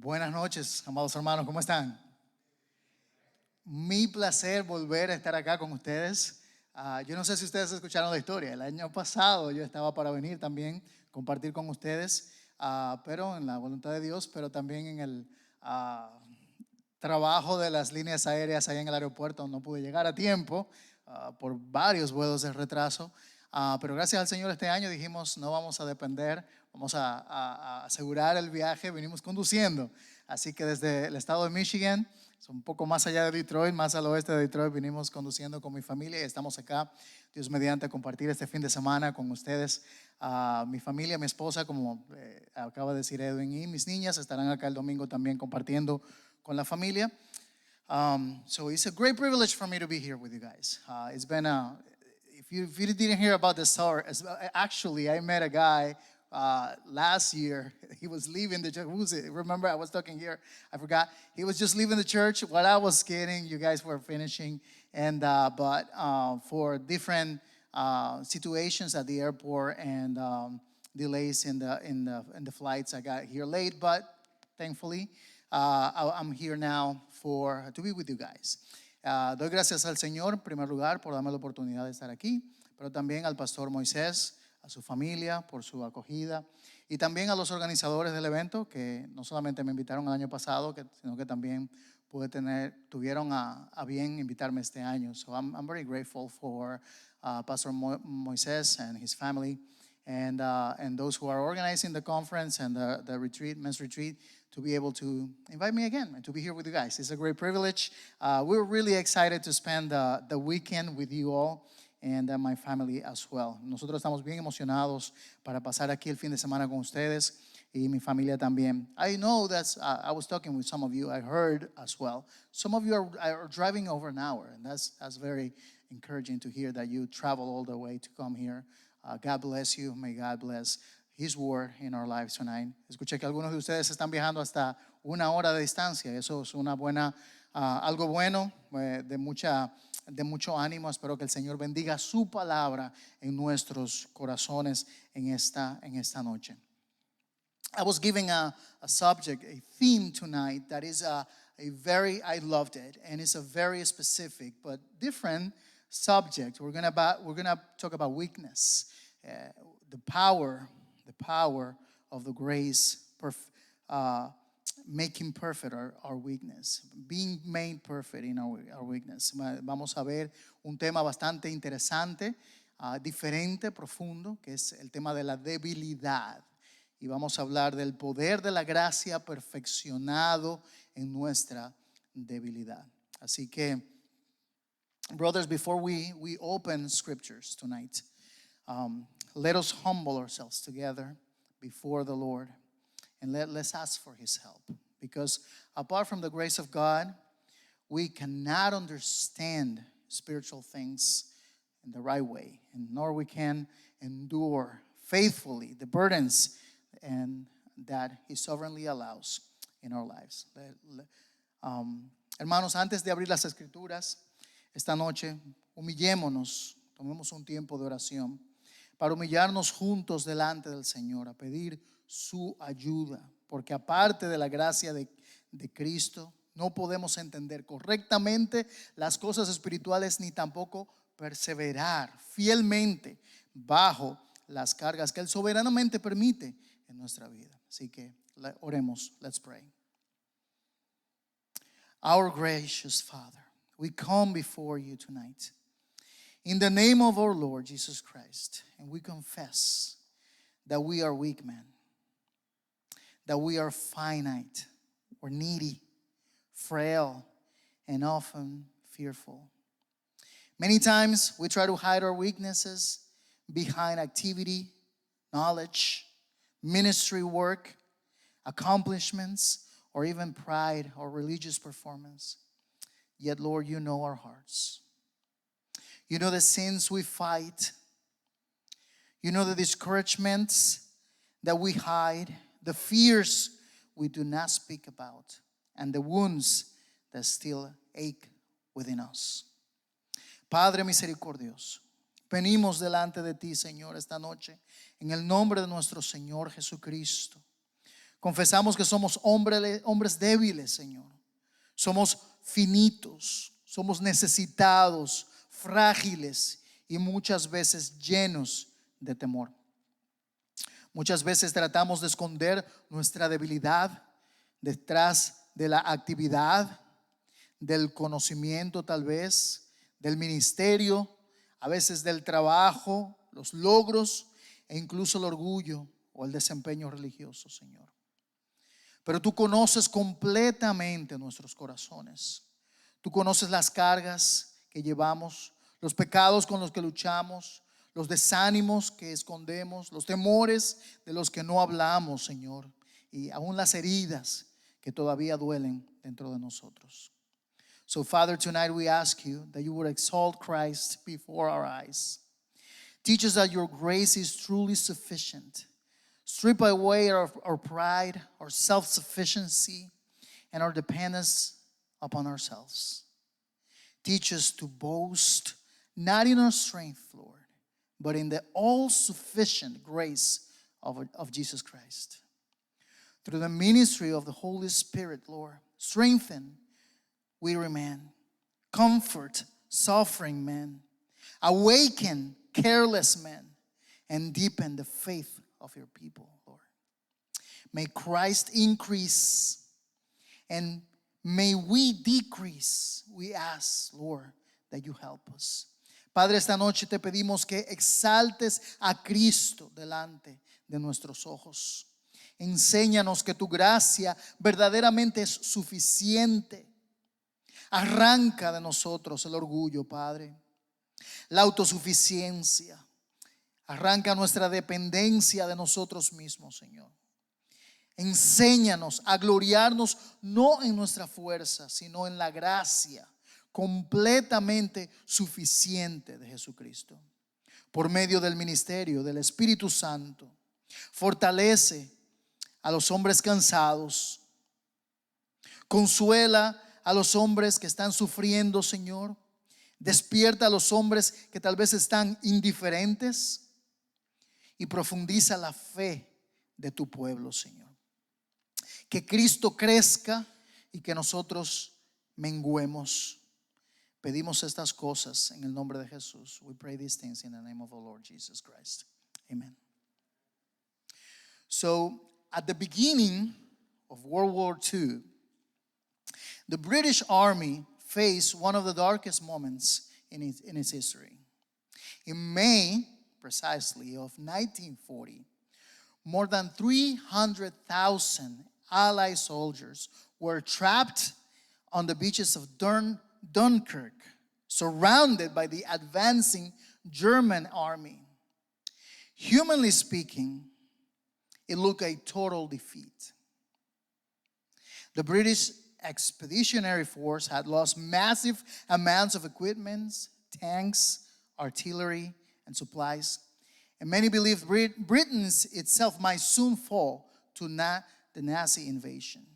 Buenas noches, amados hermanos, ¿cómo están? Mi placer volver a estar acá con ustedes. Yo no sé si ustedes escucharon la historia. El año pasado yo estaba para venir también, compartir con ustedes, pero en la voluntad de Dios, pero también en el ah, trabajo de las líneas aéreas ahí en el aeropuerto. No pude llegar a tiempo por varios vuelos de retraso. Pero gracias al Señor este año dijimos no vamos a depender, vamos a asegurar el viaje, venimos conduciendo. Así que desde el estado de Michigan, es un poco más allá de Detroit, más al oeste de Detroit, vinimos conduciendo con mi familia y estamos acá, Dios mediante, a compartir este fin de semana con ustedes. Mi familia, mi esposa, como acaba de decir Edwin, y mis niñas estarán acá el domingo también compartiendo con la familia. So it's a great privilege for me to be here with you guys. It's been if you didn't hear about the story, actually I met a guy last year. He was leaving the church. Who was it? Remember, I was talking here. I forgot. He was just leaving the church while I was skating. You guys were finishing, and but for different situations at the airport and delays in the flights, I got here late. But thankfully, I'm here now to be with you guys. Doy gracias al Señor, en primer lugar, por darme la oportunidad de estar aquí, pero también al pastor Moisés, a su familia, por su acogida, y también a los organizadores del evento, que no solamente me invitaron el año pasado, sino que también tuvieron a bien invitarme este año. So I'm very grateful for Pastor Moisés and his family, and those who are organizing the conference and the retreat, men's retreat, to be able to invite me again and to be here with you guys. It's a great privilege. We're really excited to spend the weekend with you all and my family as well. Nosotros estamos bien emocionados para pasar aquí el fin de semana con ustedes y mi familia también. I know that I was talking with some of you. I heard as well. Some of you are driving over an hour, and that's very encouraging to hear that you travel all the way to come here. God bless you. May God bless His word in our lives tonight. Escuché que algunos de ustedes están viajando hasta 1 hora de distancia. Eso es algo bueno, de mucho ánimo. Espero que el Señor bendiga su palabra en nuestros corazones en esta noche. I was giving a subject, a theme tonight that is I loved it, and it's a very specific but different subject. We're gonna talk about weakness, the power of the grace, making perfect our weakness, being made perfect in our weakness. Vamos a ver un tema bastante interesante, diferente, profundo, que es el tema de la debilidad. Y vamos a hablar del poder de la gracia perfeccionado en nuestra debilidad. Así que, brothers, before we open scriptures tonight, let us humble ourselves together before the Lord and let's ask for His help. Because apart from the grace of God, we cannot understand spiritual things in the right way, and nor we can endure faithfully the burdens and that He sovereignly allows in our lives. Hermanos, antes de abrir las escrituras esta noche, humillémonos, tomemos un tiempo de oración para humillarnos juntos delante del Señor, a pedir su ayuda, porque aparte de la gracia de Cristo, no podemos entender correctamente las cosas espirituales ni tampoco perseverar fielmente bajo las cargas que Él soberanamente permite en nuestra vida. Así que oremos, let's pray. Our gracious Father, we come before you tonight in the name of our Lord Jesus Christ, and we confess that we are weak men, that we are finite, or needy, frail, and often fearful. Many times we try to hide our weaknesses behind activity, knowledge, ministry work, accomplishments, or even pride or religious performance. Yet, Lord, you know our hearts. You know the sins we fight. You know the discouragements that we hide, the fears we do not speak about, and the wounds that still ache within us. Padre misericordioso, venimos delante de ti, Señor, esta noche, en el nombre de nuestro Señor Jesucristo, Confesamos que somos hombres débiles, Señor. Somos finitos, somos necesitados, frágiles y muchas veces llenos de temor. Muchas veces tratamos de esconder nuestra debilidad detrás de la actividad, del conocimiento tal vez, del ministerio, a veces del trabajo, los logros e incluso el orgullo o el desempeño religioso, Señor. Pero tú conoces completamente nuestros corazones. Tú conoces las cargas que llevamos, los pecados con los que luchamos, los desánimos que escondemos, los temores de los que no hablamos, Señor, y aún las heridas que todavía duelen dentro de nosotros. So, Father, tonight we ask you that you would exalt Christ before our eyes. Teach us that your grace is truly sufficient. Strip away our pride, our self-sufficiency, and our dependence upon ourselves. Teach us to boast not in our strength, Lord, but in the all-sufficient grace of Jesus Christ. Through the ministry of the Holy Spirit, Lord, strengthen weary men, comfort suffering men, awaken careless men, and deepen the faith of your people, Lord. May Christ increase and may we decrease. We ask, Lord, that you help us. Padre, esta noche te pedimos que exaltes a Cristo delante de nuestros ojos. Enséñanos que tu gracia verdaderamente es suficiente. Arranca de nosotros el orgullo, Padre, la autosuficiencia. Arranca nuestra dependencia de nosotros mismos, Señor. Enséñanos a gloriarnos no en nuestra fuerza, sino en la gracia completamente suficiente de Jesucristo. Por medio del ministerio del Espíritu Santo, fortalece a los hombres cansados. Consuela a los hombres que están sufriendo, Señor. Despierta a los hombres que tal vez están indiferentes. Y profundiza la fe de tu pueblo, Señor. Que Cristo crezca y que nosotros menguemos. Pedimos estas cosas en el nombre de Jesús. We pray these things in the name of the Lord Jesus Christ. Amen. So, at the beginning of World War II, the British Army faced one of the darkest moments in its history. In May, precisely, of 1940, more than 300,000 Allied soldiers were trapped on the beaches of Dunkirk, surrounded by the advancing German army. Humanly speaking, it looked a total defeat. The British Expeditionary Force had lost massive amounts of equipment, tanks, artillery, and supplies. And many believed Britain itself might soon fall to the Nazi invasion.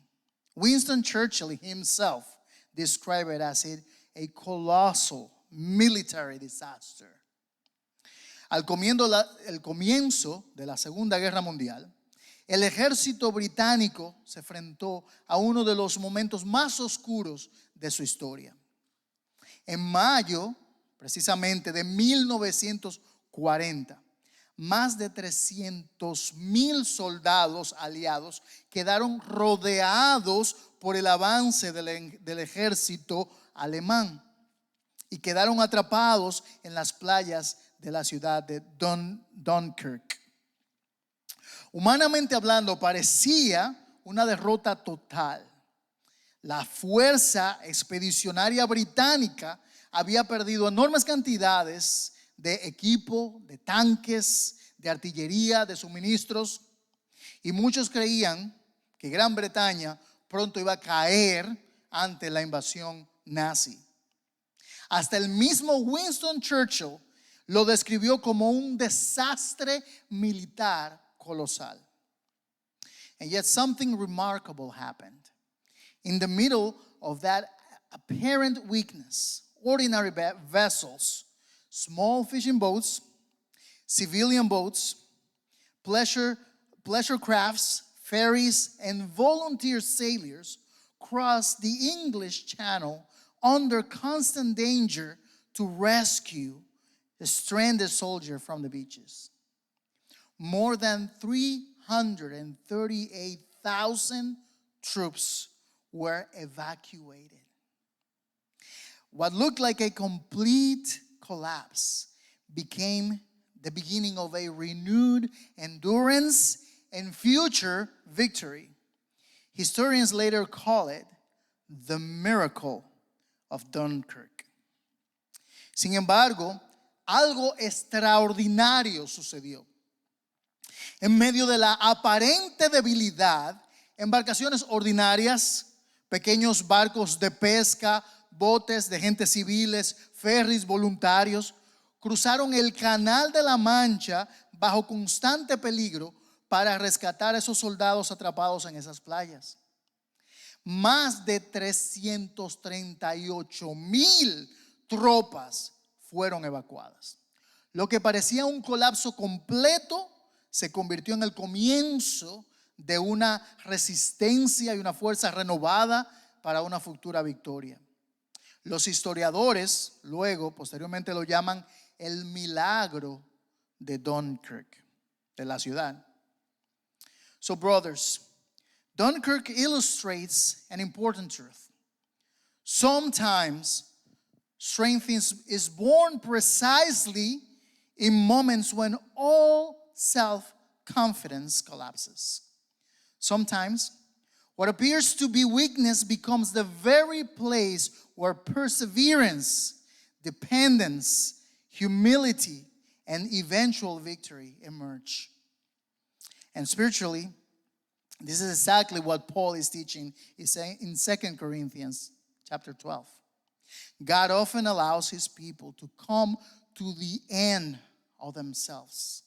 Winston Churchill himself described it as a colossal military disaster. Al comienzo de la Segunda Guerra Mundial, el ejército británico se enfrentó a uno de los momentos más oscuros de su historia. En mayo, precisamente de 1940, más de 300,000 soldados aliados quedaron rodeados por el avance del ejército alemán y quedaron atrapados en las playas de la ciudad de Dunkirk. Humanamente hablando, parecía una derrota total. La fuerza expedicionaria británica había perdido enormes cantidades de equipo, de tanques, de artillería, de suministros, y muchos creían que Gran Bretaña pronto iba a caer ante la invasión nazi. Hasta el mismo Winston Churchill lo describió como un desastre militar colosal. And yet something remarkable happened. In the middle of that apparent weakness, ordinary vessels, small fishing boats, civilian boats, pleasure crafts, ferries, and volunteer sailors crossed the English Channel under constant danger to rescue the stranded soldier from the beaches. More than 338,000 troops were evacuated. What looked like a complete collapse became the beginning of a renewed endurance and future victory. Historians later call it the miracle of Dunkirk. Sin embargo, algo extraordinario sucedió. En medio de la aparente debilidad, embarcaciones ordinarias, pequeños barcos de pesca, botes de gente civiles, ferries voluntarios, cruzaron el Canal de la Mancha bajo constante peligro para rescatar a esos soldados atrapados en esas playas. Más de 338,000 tropas fueron evacuadas. Lo que parecía un colapso completo se convirtió en el comienzo de una resistencia y una fuerza renovada para una futura victoria. Los historiadores luego, posteriormente, lo llaman el milagro de Dunkirk, de la ciudad. So, brothers, Dunkirk illustrates an important truth. Sometimes strength is born precisely in moments when all self-confidence collapses. Sometimes what appears to be weakness becomes the very place where perseverance, dependence, humility, and eventual victory emerge. And spiritually, this is exactly what Paul is teaching in 2 Corinthians chapter 12. God often allows his people to come to the end of themselves,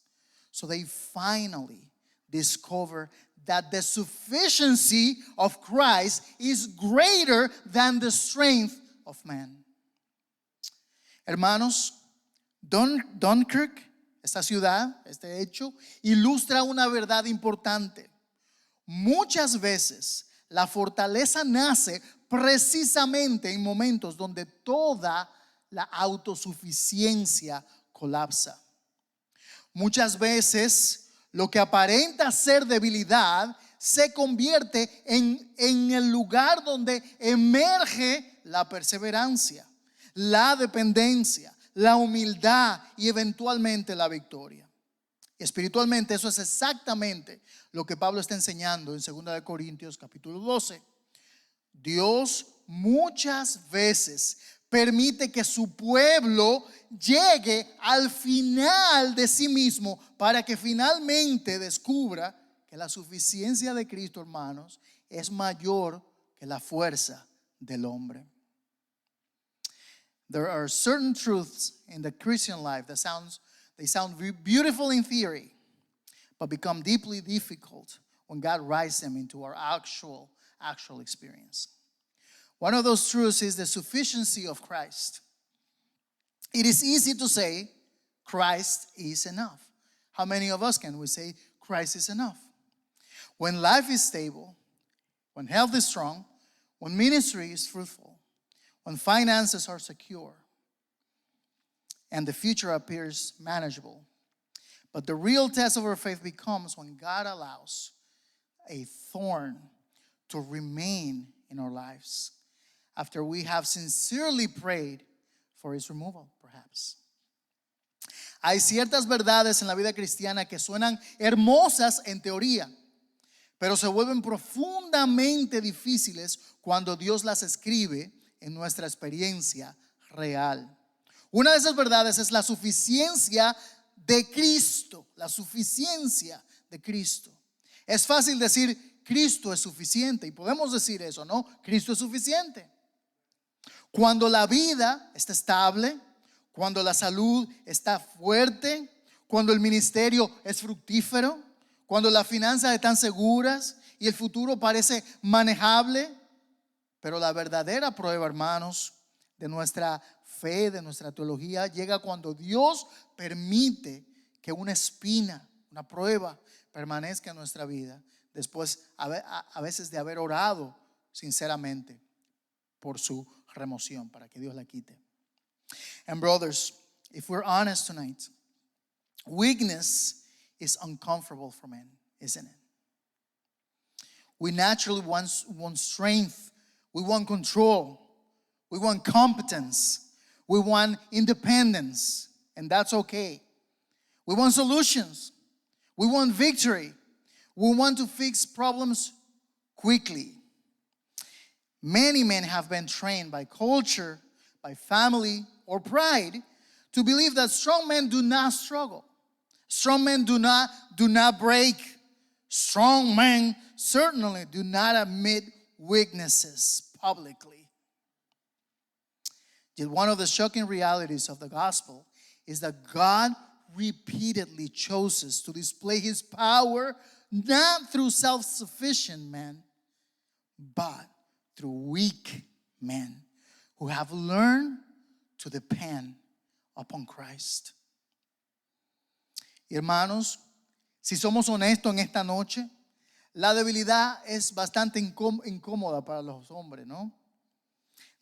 so they finally discover that the sufficiency of Christ is greater than the strength of man. Hermanos, Dunkirk, esta ciudad, este hecho, ilustra una verdad importante. Muchas veces la fortaleza nace precisamente en momentos donde toda la autosuficiencia colapsa. Muchas veces lo que aparenta ser debilidad se convierte en el lugar donde emerge la perseverancia, la dependencia, la humildad y eventualmente la victoria. Espiritualmente eso es exactamente lo que Pablo está enseñando en 2 Corintios capítulo 12. Dios muchas veces permite que su pueblo llegue al final de sí mismo para que finalmente descubra que la suficiencia de Cristo, hermanos, es mayor que la fuerza del hombre. There are certain truths in the Christian life that sound beautiful in theory, but become deeply difficult when God writes them into our actual experience. One of those truths is the sufficiency of Christ. It is easy to say, Christ is enough. How many of us can we say, Christ is enough? When life is stable, when health is strong, when ministry is fruitful, when finances are secure, and the future appears manageable. But the real test of our faith becomes when God allows a thorn to remain in our lives after we have sincerely prayed for its removal, perhaps. Hay ciertas verdades en la vida cristiana que suenan hermosas en teoría, pero se vuelven profundamente difíciles cuando Dios las escribe en nuestra experiencia real. Una de esas verdades es la suficiencia de Cristo, la suficiencia de Cristo. Es fácil decir, Cristo es suficiente, y podemos decir eso, ¿no? Cristo es suficiente. Cuando la vida está estable, cuando la salud está fuerte, cuando el ministerio es fructífero, cuando las finanzas están seguras y el futuro parece manejable. Pero la verdadera prueba, hermanos, de nuestra fe, de nuestra teología, llega cuando Dios permite que una espina, una prueba, permanezca en nuestra vida después a veces de haber orado sinceramente por su remoción, para que Dios la quite. And brothers, if we're honest tonight, weakness is uncomfortable for men, isn't it? We naturally want strength. We want control. We want competence. We want independence. And that's okay. We want solutions. We want victory. We want to fix problems quickly. Many men have been trained by culture, by family, or pride to believe that strong men do not struggle. Strong men do not break. Strong men certainly do not admit weaknesses publicly. Yet one of the shocking realities of the gospel is that God repeatedly chooses to display his power not through self-sufficient men, but through weak men who have learned to depend upon Christ. Hermanos, si somos honestos en esta noche, la debilidad es bastante incómoda para los hombres, ¿no?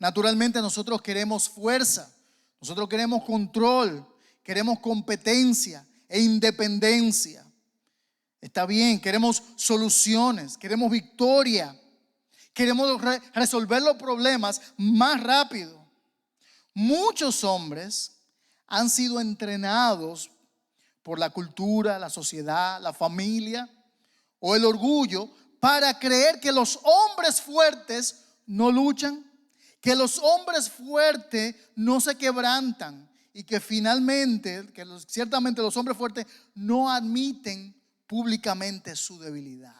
Naturalmente nosotros queremos fuerza, nosotros queremos control, queremos competencia e independencia. Está bien, queremos soluciones, queremos victoria, queremos resolver los problemas más rápido. Muchos hombres han sido entrenados por la cultura, la sociedad, la familia o el orgullo para creer que los hombres fuertes no luchan, que los hombres fuertes no se quebrantan y que finalmente, ciertamente los hombres fuertes no admiten públicamente su debilidad.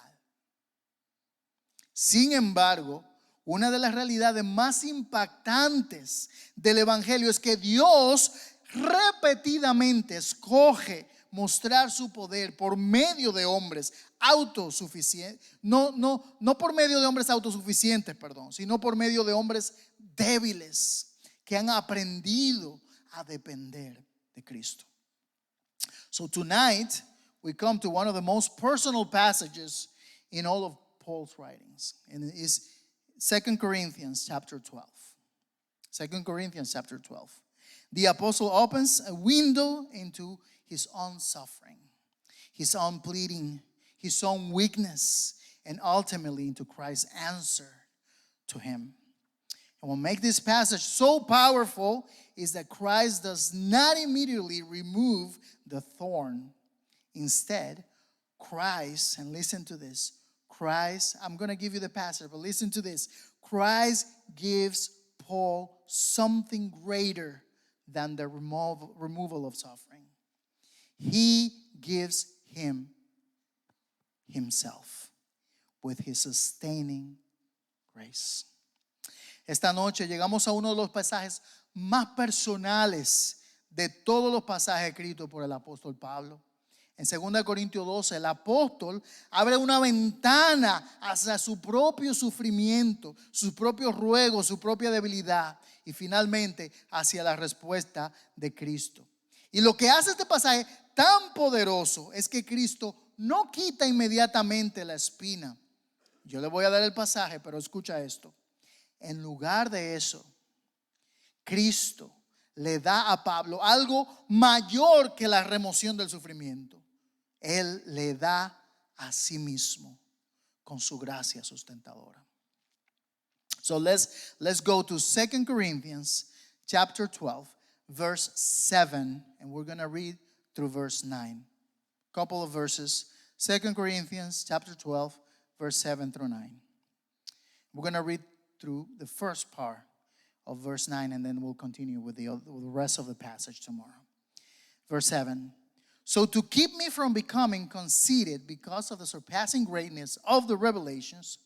Sin embargo, una de las realidades más impactantes del Evangelio es que Dios repetidamente escoge mostrar su poder por medio de hombres autosuficientes, no por medio de hombres autosuficientes, sino por medio de hombres débiles que han aprendido a depender de Cristo. So tonight we come to one of the most personal passages in all of Paul's writings, and it is 2 Corinthians chapter 12. 2 Corinthians chapter 12. The apostle opens a window into his own suffering, his own pleading, his own weakness, and ultimately into Christ's answer to him. And what makes this passage so powerful is that Christ does not immediately remove the thorn. Instead, Christ, and listen to this, Christ, I'm going to give you the passage, but listen to this. Christ gives Paul something greater than the removal of suffering. He gives him himself with his sustaining grace. Esta noche llegamos a uno de los pasajes más personales de todos los pasajes escritos por el apóstol Pablo. En 2 Corintios 12, el apóstol abre una ventana hacia su propio sufrimiento, sus propios ruegos, su propia debilidad y finalmente hacia la respuesta de Cristo. Y lo que hace este pasaje tan poderoso es que Cristo no quita inmediatamente la espina. Yo le voy a dar el pasaje, pero escucha esto. En lugar de eso, Cristo le da a Pablo algo mayor que la remoción del sufrimiento. Él le da a sí mismo con su gracia sustentadora. So let's go to 2 Corinthians chapter 12, verse 7, and we're going to read through verse 9. A couple of verses. 2 Corinthians chapter 12, verse 7 through 9. We're going to read through the first part of verse 9, and then we'll continue with the rest of the passage tomorrow. Verse 7. So to keep me from becoming conceited because of the surpassing greatness of the revelations,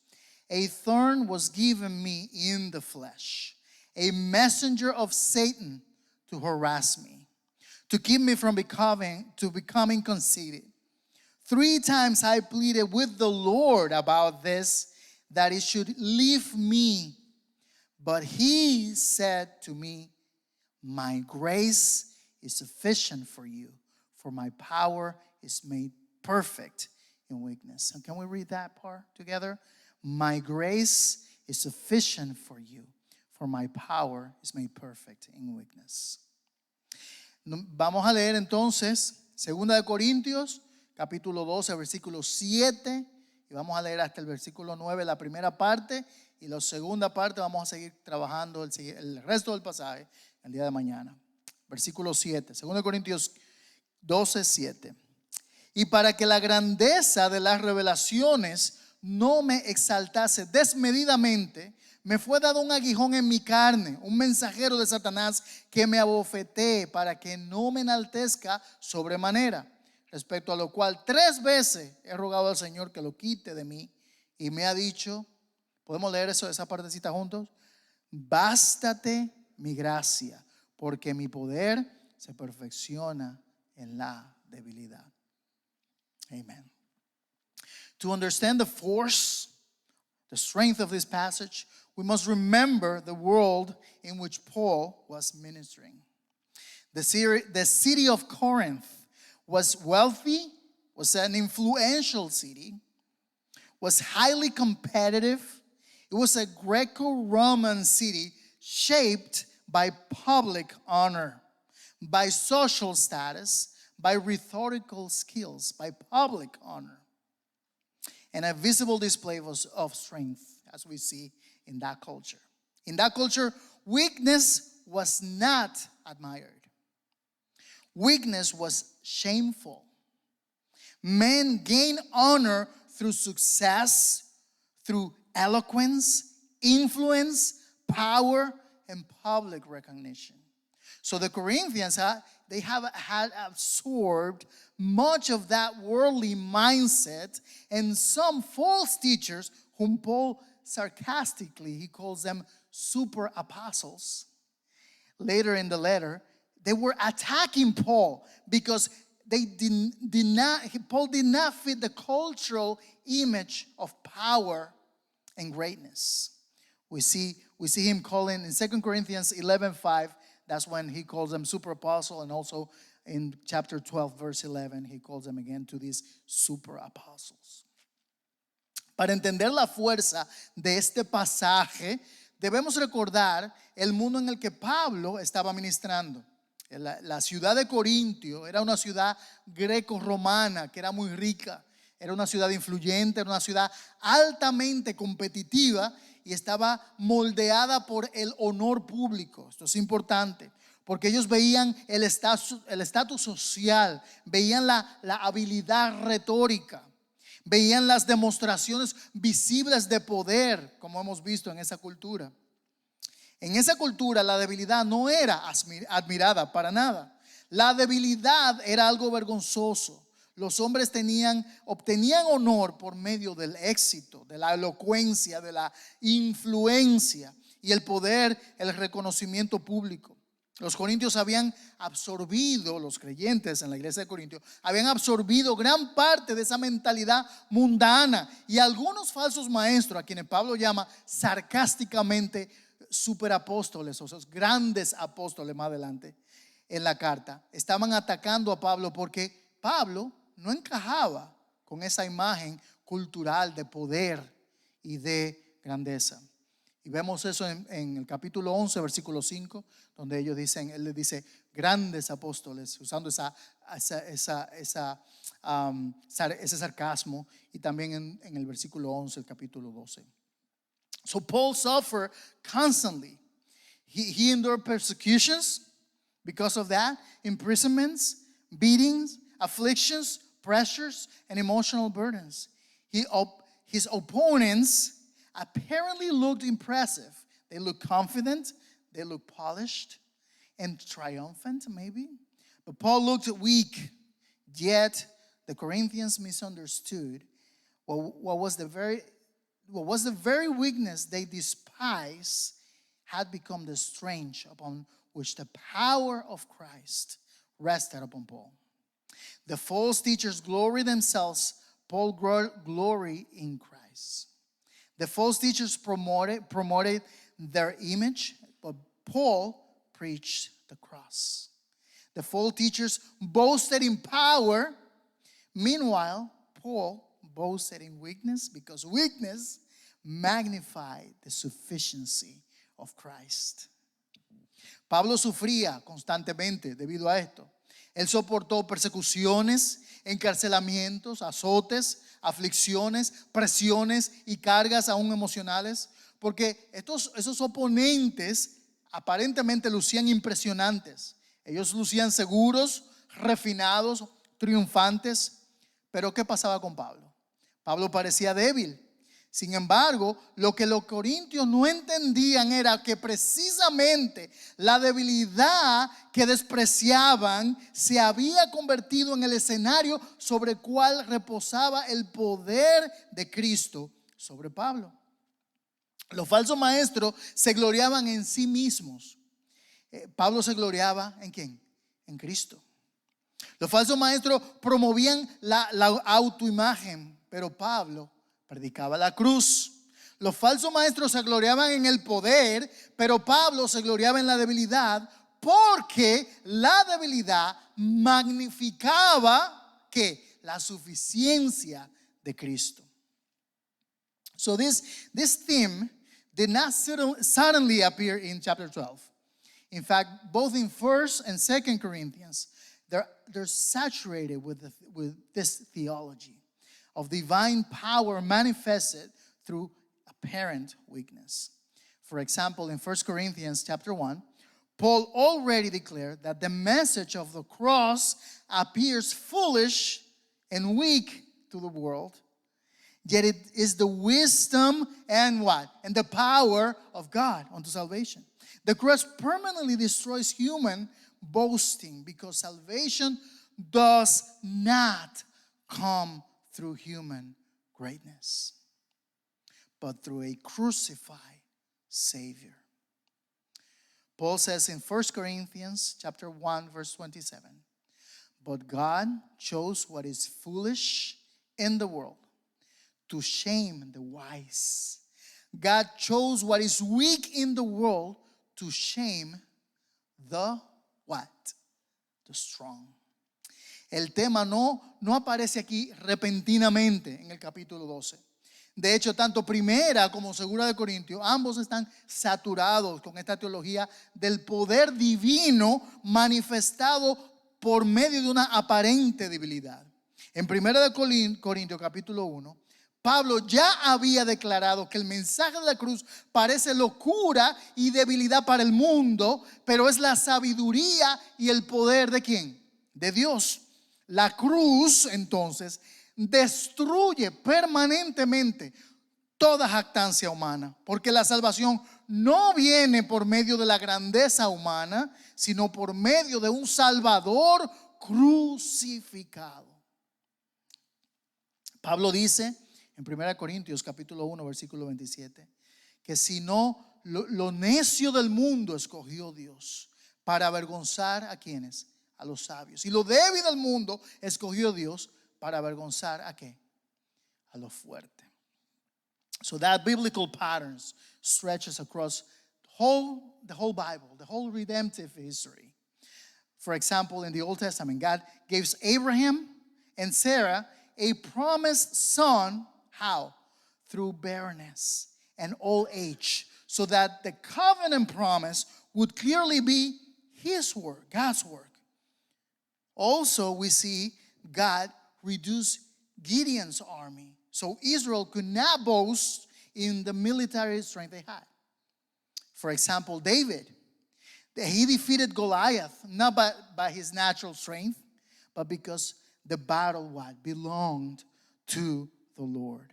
a thorn was given me in the flesh, a messenger of Satan to harass me, to keep me from becoming conceited. 3 times I pleaded with the Lord about this, that it should leave me. But he said to me, my grace is sufficient for you, for my power is made perfect in weakness. And can we read that part together? My grace is sufficient for you, for my power is made perfect in weakness. Vamos a leer entonces 2 de Corintios, capítulo 12, versículo 7, y vamos a leer hasta el versículo 9, la primera parte, y la segunda parte vamos a seguir trabajando el resto del pasaje el día de mañana. Versículo 7, 2 de Corintios 12, 7. Y para que la grandeza de las revelaciones no me exaltase desmedidamente, me fue dado un aguijón en mi carne, un mensajero de Satanás que me abofetee para que no me enaltezca sobremanera. Respecto a lo cual 3 veces he rogado al Señor que lo quite de mí, y me ha dicho, ¿podemos leer esa partecita juntos? Bástate mi gracia, porque mi poder se perfecciona en la debilidad. Amen. To understand the force, the strength of this passage, we must remember the world in which Paul was ministering. The city of Corinth was wealthy, was an influential city, was highly competitive. It was a Greco-Roman city shaped by public honor, by social status, by rhetorical skills, by public honor, and a visible display of strength, as we see in that culture. In that culture, weakness was not admired. Weakness was shameful. Men gained honor through success, through eloquence, influence, power, and public recognition. So the Corinthians, they had absorbed much of that worldly mindset, and some false teachers whom Paul sarcastically, he calls them super apostles. Later in the letter, they were attacking Paul because Paul did not fit the cultural image of power and greatness. We see him calling in 2 Corinthians 11:5, that's when he calls them super apostle, and also in chapter 12, verse 11, he calls them again to these super apostles. Para entender la fuerza de este pasaje, debemos recordar el mundo en el que Pablo estaba ministrando. La ciudad de Corintio era una ciudad greco-romana que era muy rica, era una ciudad influyente, era una ciudad altamente competitiva y estaba moldeada por el honor público. Esto es importante, porque ellos veían el estatus social, veían la habilidad retórica, veían las demostraciones visibles de poder, como hemos visto en esa cultura. En esa cultura la debilidad no era admirada para nada. La debilidad era algo vergonzoso. Los hombres obtenían honor por medio del éxito, de la elocuencia, de la influencia y el poder, el reconocimiento público. Los corintios habían absorbido, los creyentes en la iglesia de Corintio, habían absorbido gran parte de esa mentalidad mundana, y algunos falsos maestros, a quienes Pablo llama sarcásticamente superapóstoles, o esos grandes apóstoles más adelante en la carta, estaban atacando a Pablo porque Pablo no encajaba con esa imagen cultural de poder y de grandeza. Y vemos eso en el capítulo 11, versículo 5, donde él les dice grandes apóstoles, usando ese sarcasmo, y también en el versículo 11, el capítulo 12. So Paul suffered constantly. He endured persecutions because of that, imprisonments, beatings, afflictions, pressures, and emotional burdens. His opponents apparently looked impressive. They looked confident, they looked polished and triumphant maybe. But Paul looked weak, yet the Corinthians misunderstood what was the very weakness they despised had become the strength upon which the power of Christ rested upon Paul. The false teachers glory themselves, Paul glory in Christ. The false teachers promoted their image, but Paul preached the cross. The false teachers boasted in power, meanwhile Paul boasted in weakness, because weakness magnified the sufficiency of Christ. Pablo sufría constantemente debido a esto. Él soportó persecuciones, encarcelamientos, azotes, aflicciones, presiones y cargas aún emocionales, porque esos oponentes aparentemente lucían impresionantes. Ellos lucían seguros, refinados, triunfantes. Pero ¿qué pasaba con Pablo? Pablo parecía débil. Sin embargo, lo que los corintios no entendían era que precisamente la debilidad que despreciaban se había convertido en el escenario sobre el cual reposaba el poder de Cristo sobre Pablo. Los falsos maestros se gloriaban en sí mismos. Pablo se gloriaba ¿en quién? En Cristo. Los falsos maestros promovían la autoimagen, pero Pablo predicaba la cruz. Los falsos maestros se gloriaban en el poder, pero Pablo se gloriaba en la debilidad, porque la debilidad magnificaba ¿qué? La suficiencia de Cristo. So this theme did not suddenly appear in chapter 12. In fact, both in 1st and 2nd Corinthians, they're saturated with this theology of divine power manifested through apparent weakness. For example, in 1 Corinthians chapter 1, Paul already declared that the message of the cross appears foolish and weak to the world, yet it is the wisdom and what? And the power of God unto salvation. The cross permanently destroys human boasting, because salvation does not come through human greatness, but through a crucified Savior. Paul says in 1 Corinthians chapter 1 verse 27, but God chose what is foolish in the world to shame the wise. God chose what is weak in the world to shame the what? The strong. El tema no aparece aquí repentinamente en el capítulo 12. De hecho, tanto Primera como Segunda de Corintios, ambos están saturados con esta teología del poder divino manifestado por medio de una aparente debilidad. En Primera de Corintios capítulo 1, Pablo ya había declarado que el mensaje de la cruz parece locura y debilidad para el mundo, pero es la sabiduría y el poder ¿de quién? De Dios. La cruz, entonces, destruye permanentemente toda jactancia humana, porque la salvación no viene por medio de la grandeza humana, sino por medio de un Salvador crucificado. Pablo dice en 1 Corintios capítulo 1 versículo 27 que si no, lo necio del mundo escogió Dios para avergonzar ¿a quiénes? A los sabios. Y lo débil del mundo escogió Dios para avergonzar ¿a qué? A lo fuerte. So that biblical patterns stretches across the whole Bible, the whole redemptive history. For example, in the Old Testament, God gives Abraham and Sarah a promised son. How? Through barrenness and old age, so that the covenant promise would clearly be his work, God's work. Also, we see God reduce Gideon's army, so Israel could not boast in the military strength they had. For example, David, he defeated Goliath not by his natural strength, but because the battle what belonged to the Lord.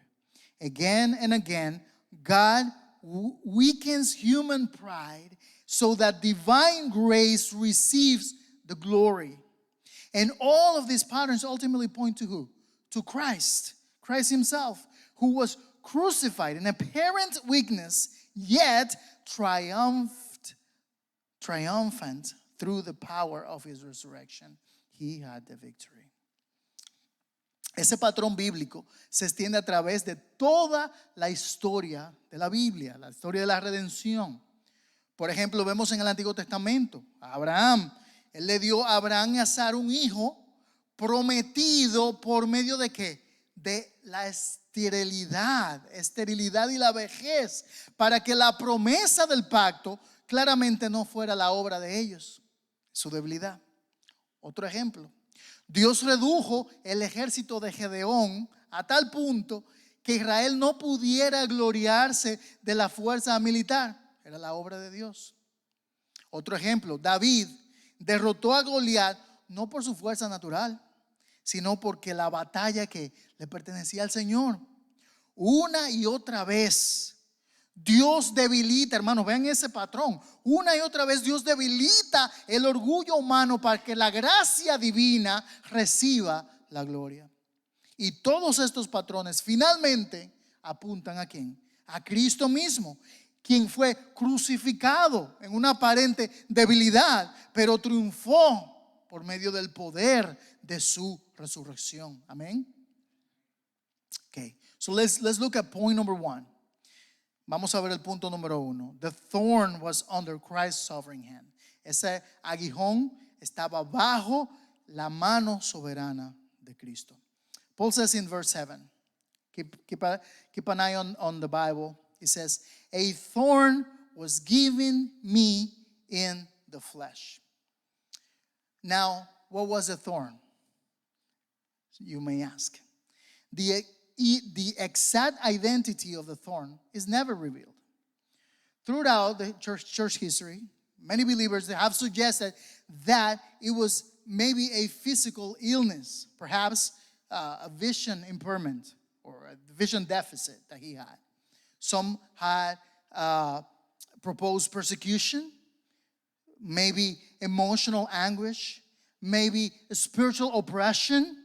Again and again, God weakens human pride so that divine grace receives the glory. And all of these patterns ultimately point to who? To Christ. Christ himself, who was crucified in apparent weakness, yet triumphant through the power of his resurrection. He had the victory. Ese patrón bíblico se extiende a través de toda la historia de la Biblia, la historia de la redención. Por ejemplo, vemos en el Antiguo Testamento a Abraham. Él le dio a Abraham y a Sara un hijo prometido por medio de ¿qué? de la esterilidad y la vejez, para que la promesa del pacto claramente no fuera la obra de ellos, su debilidad. Otro ejemplo, Dios redujo el ejército de Gedeón a tal punto que Israel no pudiera gloriarse de la fuerza militar. Era la obra de Dios. Otro ejemplo, David derrotó a Goliat no por su fuerza natural, sino porque la batalla que le pertenecía al Señor. Una y otra vez Dios debilita, hermanos, vean ese patrón. Una y otra vez Dios debilita el orgullo humano para que la gracia divina reciba la gloria. Y todos estos patrones finalmente apuntan ¿a quién? A Cristo mismo, quien fue crucificado en una aparente debilidad, pero triunfó por medio del poder de su resurrección. Amén. Okay, so let's look at point number 1. Vamos a ver el punto número 1. The thorn was under Christ's sovereign hand. Ese aguijón estaba bajo la mano soberana de Cristo. Paul says in verse 7, keep an eye on the Bible. It says, a thorn was given me in the flesh. Now, what was a thorn? You may ask. The exact identity of the thorn is never revealed. Throughout the church history, many believers have suggested that it was maybe a physical illness, perhaps a vision impairment or a vision deficit that he had. Some had proposed persecution, maybe emotional anguish, maybe spiritual oppression,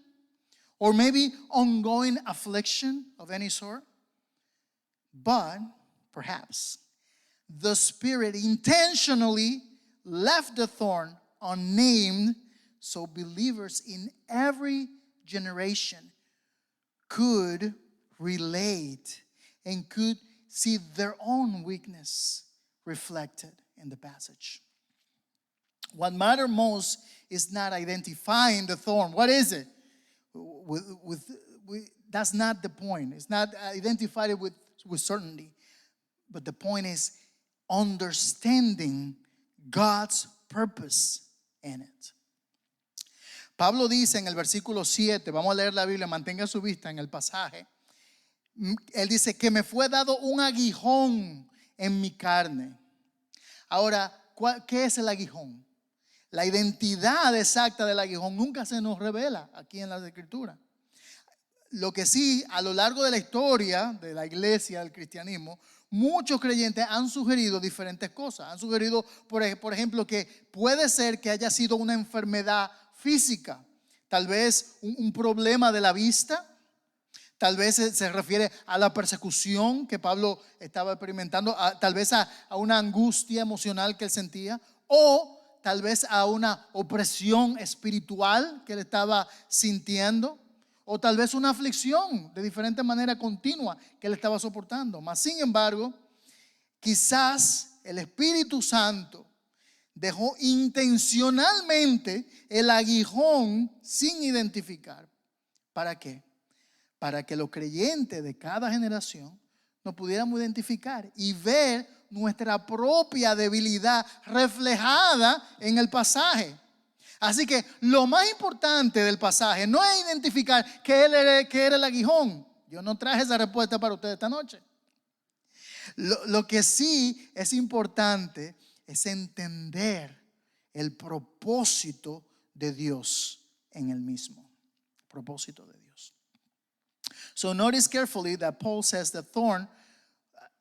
or maybe ongoing affliction of any sort. But perhaps the Spirit intentionally left the thorn unnamed so believers in every generation could relate and could see their own weakness reflected in the passage. What matters most is not identifying the thorn. What is it? That's not the point. It's not identified with certainty. But the point is understanding God's purpose in it. Pablo dice en el versículo 7, vamos a leer la Biblia, mantenga su vista en el pasaje. Él dice que me fue dado un aguijón en mi carne. Ahora, ¿qué es el aguijón? La identidad exacta del aguijón nunca se nos revela aquí en las Escrituras. Lo que sí, a lo largo de la historia de la iglesia, del cristianismo, muchos creyentes han sugerido diferentes cosas. Han sugerido, por ejemplo, que puede ser que haya sido una enfermedad física, tal vez un problema de la vista, tal vez se refiere a la persecución que Pablo estaba experimentando, tal vez a una angustia emocional que él sentía, o tal vez a una opresión espiritual que él estaba sintiendo, o tal vez una aflicción de diferente manera continua que él estaba soportando. Mas sin embargo, quizás el Espíritu Santo dejó intencionalmente el aguijón sin identificar. ¿Para qué? Para que los creyentes de cada generación nos pudiéramos identificar y ver nuestra propia debilidad reflejada en el pasaje. Así que lo más importante del pasaje no es identificar qué era el aguijón. Yo no traje esa respuesta para ustedes esta noche. Lo que sí es importante es entender el propósito de Dios en el mismo. Propósito de Dios. So notice carefully that Paul says the thorn,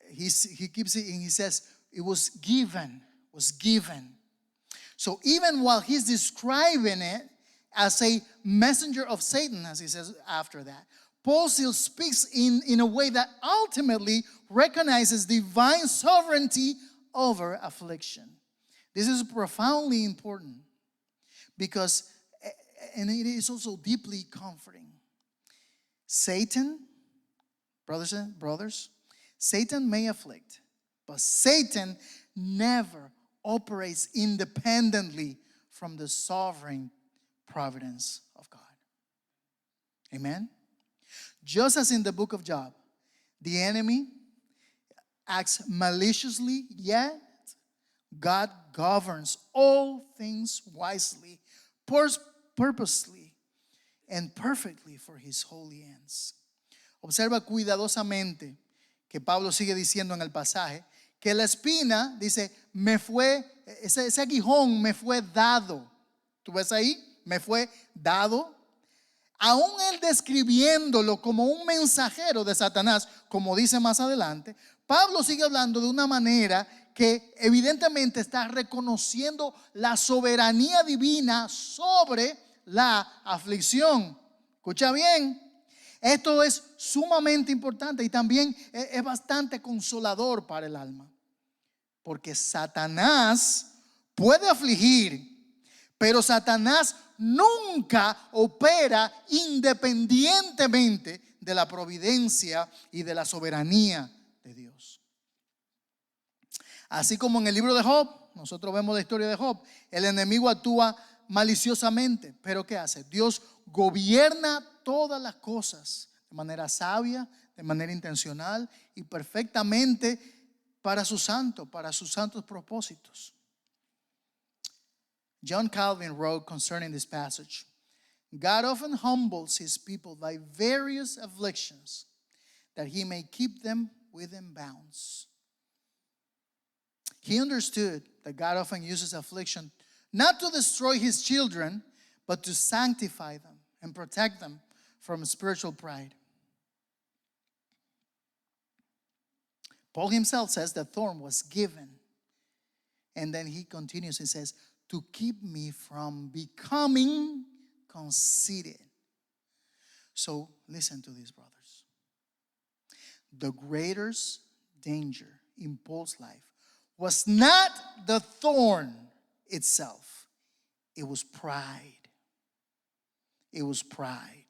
he keeps it and he says it was given. So even while he's describing it as a messenger of Satan, as he says after that, Paul still speaks in a way that ultimately recognizes divine sovereignty over affliction. This is profoundly important because, and it is also deeply comforting. Satan, brothers, Satan may afflict, but Satan never operates independently from the sovereign providence of God. Amen? Just as in the book of Job, the enemy acts maliciously, yet God governs all things wisely, purposely, and perfectly for his holy ends. Observa cuidadosamente que Pablo sigue diciendo en el pasaje que la espina, dice, ese aguijón me fue dado. ¿Tú ves ahí? Me fue dado. Aún él describiéndolo como un mensajero de Satanás, como dice más adelante, Pablo sigue hablando de una manera que evidentemente está reconociendo la soberanía divina sobre la aflicción. Escucha bien, esto es sumamente importante y también es bastante consolador para el alma. Porque Satanás puede afligir, pero Satanás nunca opera independientemente de la providencia y de la soberanía de Dios. Así como en el libro de Job, nosotros vemos la historia de Job, el enemigo actúa maliciosamente, pero ¿qué hace? Dios gobierna todas las cosas de manera sabia, de manera intencional y perfectamente para sus santos propósitos. John Calvin wrote concerning this passage, God often humbles his people by various afflictions that he may keep them within bounds. He understood that God often uses affliction not to destroy his children, but to sanctify them and protect them from spiritual pride. Paul himself says the thorn was given. And then he continues and says, to keep me from becoming conceited. So listen to this, brothers. The greatest danger in Paul's life was not the thorn itself. It was pride. It was pride.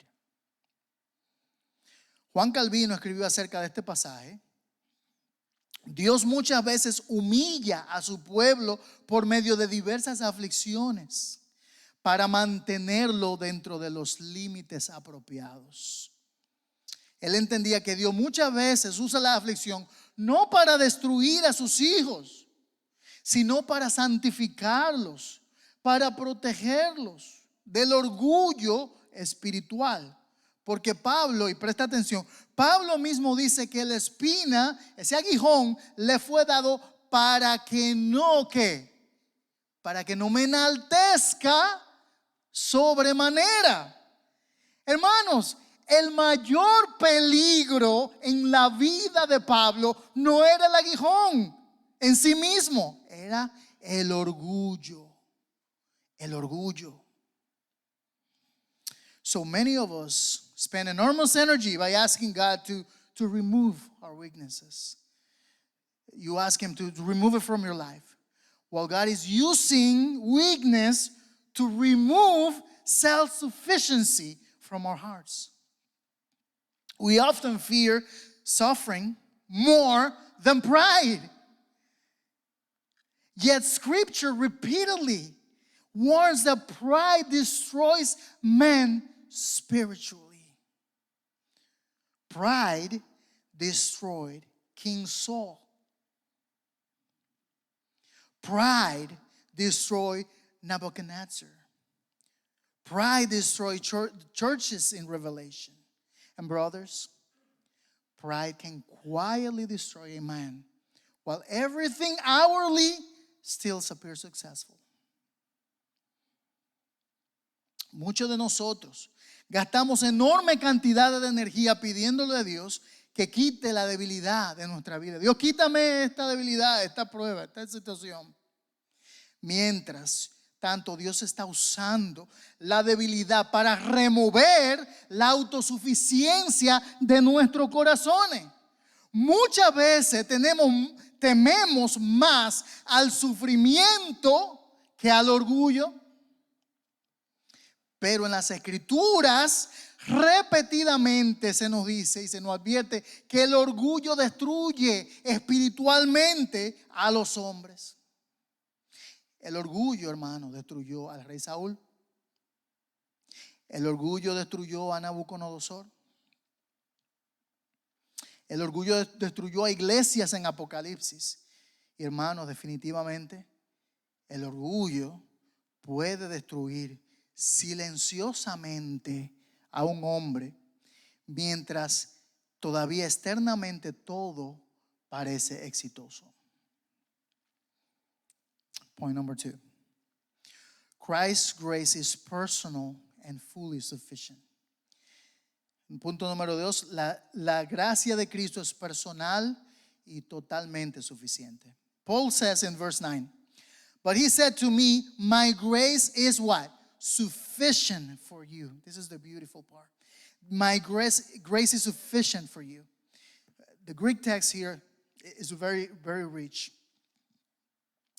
Juan Calvino escribió acerca de este pasaje. Dios muchas veces humilla a su pueblo por medio de diversas aflicciones para mantenerlo dentro de los límites apropiados. Él entendía que Dios muchas veces usa la aflicción no para destruir a sus hijos, sino para santificarlos, para protegerlos del orgullo espiritual. Porque Pablo, y presta atención, Pablo mismo dice que la espina, ese aguijón, le fue dado para que no me enaltezca sobremanera. Hermanos, el mayor peligro en la vida de Pablo no era el aguijón en sí mismo, era el orgullo. El orgullo. So many of us spend enormous energy by asking God to remove our weaknesses. You ask him to remove it from your life. While God is using weakness to remove self-sufficiency from our hearts. We often fear suffering more than pride. Yet Scripture repeatedly warns that pride destroys men spiritually. Pride destroyed King Saul. Pride destroyed Nebuchadnezzar. Pride destroyed churches in Revelation. And brothers, pride can quietly destroy a man while everything outwardly still appears successful. Muchos de nosotros gastamos enorme cantidad de energía pidiéndole a Dios que quite la debilidad de nuestra vida. Dios, quítame esta debilidad, esta prueba, esta situación. Mientras tanto, Dios está usando la debilidad para remover la autosuficiencia de nuestros corazones. Muchas veces tememos más al sufrimiento que al orgullo. Pero en las Escrituras repetidamente se nos dice y se nos advierte que el orgullo destruye espiritualmente a los hombres. El orgullo, hermano, destruyó al rey Saúl. El orgullo destruyó a Nabucodonosor. El orgullo destruyó a iglesias en Apocalipsis. Y hermanos, definitivamente, el orgullo puede destruir silenciosamente a un hombre mientras todavía externamente todo parece exitoso. Point number 2. Christ's grace is personal and fully sufficient. Punto número 2, la gracia de Cristo es personal y totalmente suficiente. Paul says in verse 9, but he said to me, my grace is what? Sufficient for you. This is the beautiful part. My grace is sufficient for you. The Greek text here is very, very rich.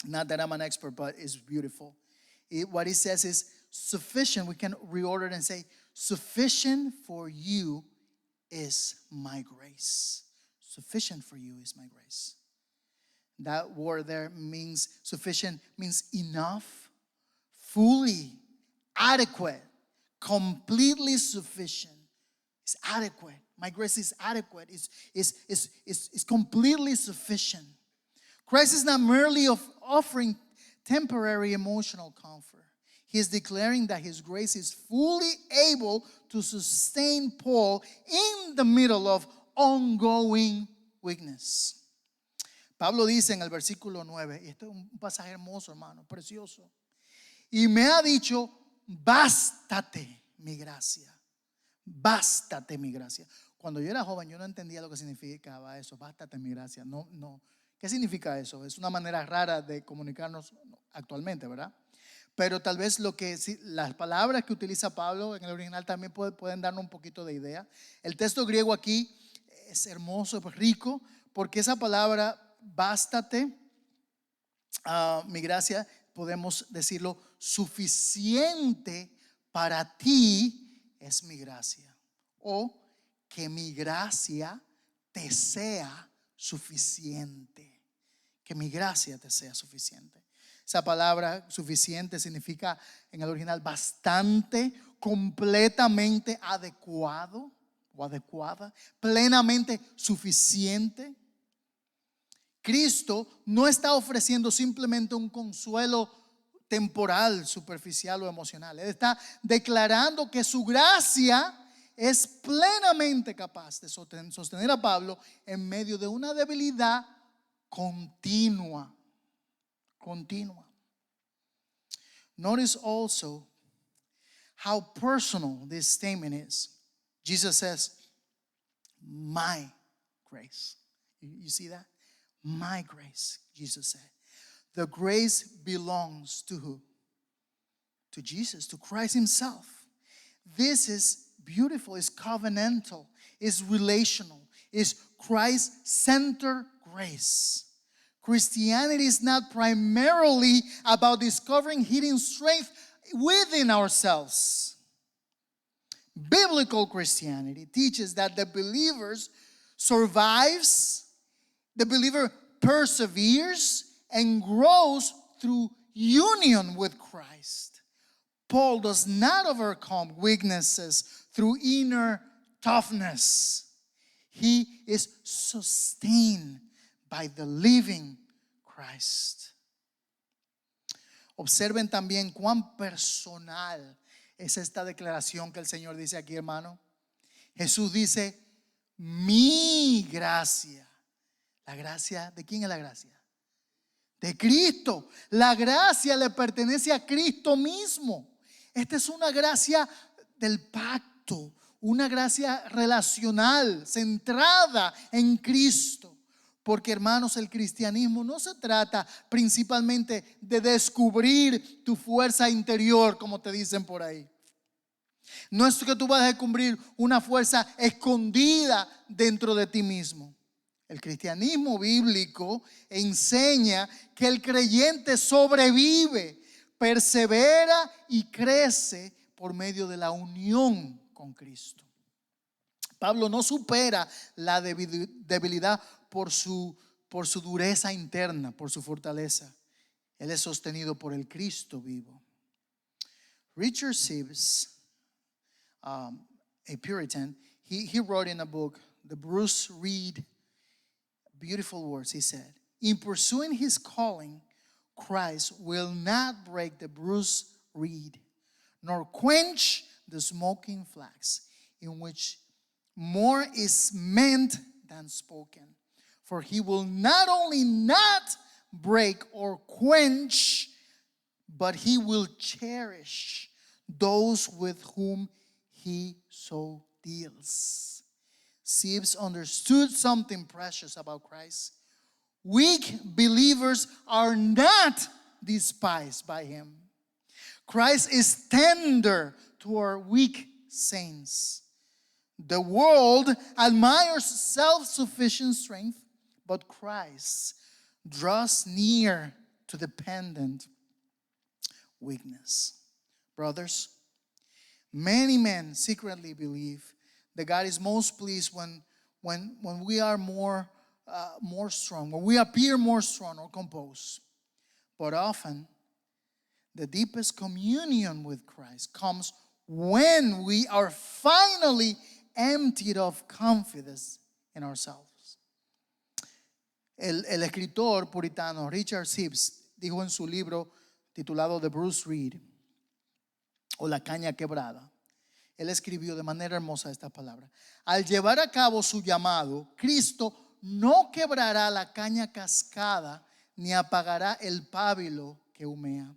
Not that I'm an expert, but it's beautiful. What he says is sufficient. We can reorder it and say, sufficient for you is my grace. Sufficient for you is my grace. That word there means sufficient, means enough, fully, adequate, completely sufficient. It's adequate. My grace is adequate. It's completely sufficient. Christ is not merely offering temporary emotional comfort. He is declaring that his grace is fully able to sustain Paul in the middle of ongoing weakness. Pablo dice en el versículo 9, y esto es un pasaje hermoso, hermano, precioso. Y me ha dicho, bástate mi gracia. Bástate mi gracia. Cuando yo era joven, yo no entendía lo que significaba eso. Bástate mi gracia. No. ¿Qué significa eso? Es una manera rara de comunicarnos actualmente, ¿verdad? Pero tal vez las palabras que utiliza Pablo en el original también pueden darnos un poquito de idea. El texto griego aquí es hermoso, es rico, porque esa palabra bástate, mi gracia, podemos decirlo, suficiente para ti es mi gracia. O que mi gracia te sea suficiente. Que mi gracia te sea suficiente. Esa palabra suficiente significa en el original bastante, completamente adecuado o adecuada, plenamente suficiente. Cristo no está ofreciendo simplemente un consuelo temporal, superficial o emocional. Él está declarando que su gracia es plenamente capaz de sostener a Pablo en medio de una debilidad continua. Notice also how personal this statement is. Jesus says, my grace. You see that? My grace, Jesus said. The grace belongs to who? To Jesus, to Christ himself. This is beautiful, it's covenantal, it's relational, it's Christ-centered grace. Christianity is not primarily about discovering hidden strength within ourselves. Biblical Christianity teaches that the believer survives, the believer perseveres and grows through union with Christ. Paul does not overcome weaknesses through inner toughness. He is sustained by the living Christ. Observen también cuán personal es esta declaración que el Señor dice aquí, hermano. Jesús dice, mi gracia. ¿La gracia? ¿De quién es la gracia? De Cristo. La gracia le pertenece a Cristo mismo. Esta es una gracia del pacto, una gracia relacional, centrada en Cristo. Porque, hermanos, el cristianismo no se trata principalmente de descubrir tu fuerza interior, como te dicen por ahí. No es que tú vas a descubrir una fuerza escondida dentro de ti mismo. El cristianismo bíblico enseña que el creyente sobrevive, persevera y crece por medio de la unión con Cristo. Pablo no supera la debilidad por su dureza interna, por su fortaleza. Él es sostenido por el Cristo vivo. Richard Sibbes, a Puritan, he wrote in a book the Bruce Reed, beautiful words. He said, in pursuing his calling, Christ will not break the bruised reed, nor quench the smoking flax, in which more is meant than spoken. For he will not only not break or quench, but he will cherish those with whom he so deals. Sibbes understood something precious about Christ. Weak believers are not despised by him. Christ is tender toward weak saints. The world admires self-sufficient strength, but Christ draws near to dependent weakness. Brothers, many men secretly believe that God is most pleased when we are more strong, when we appear more strong or composed. But often, the deepest communion with Christ comes when we are finally emptied of confidence in ourselves. El escritor puritano Richard Sibbes dijo en su libro titulado The Bruce Reed, o La Caña Quebrada, él escribió de manera hermosa esta palabra: al llevar a cabo su llamado, Cristo no quebrará la caña cascada ni apagará el pábilo que humea,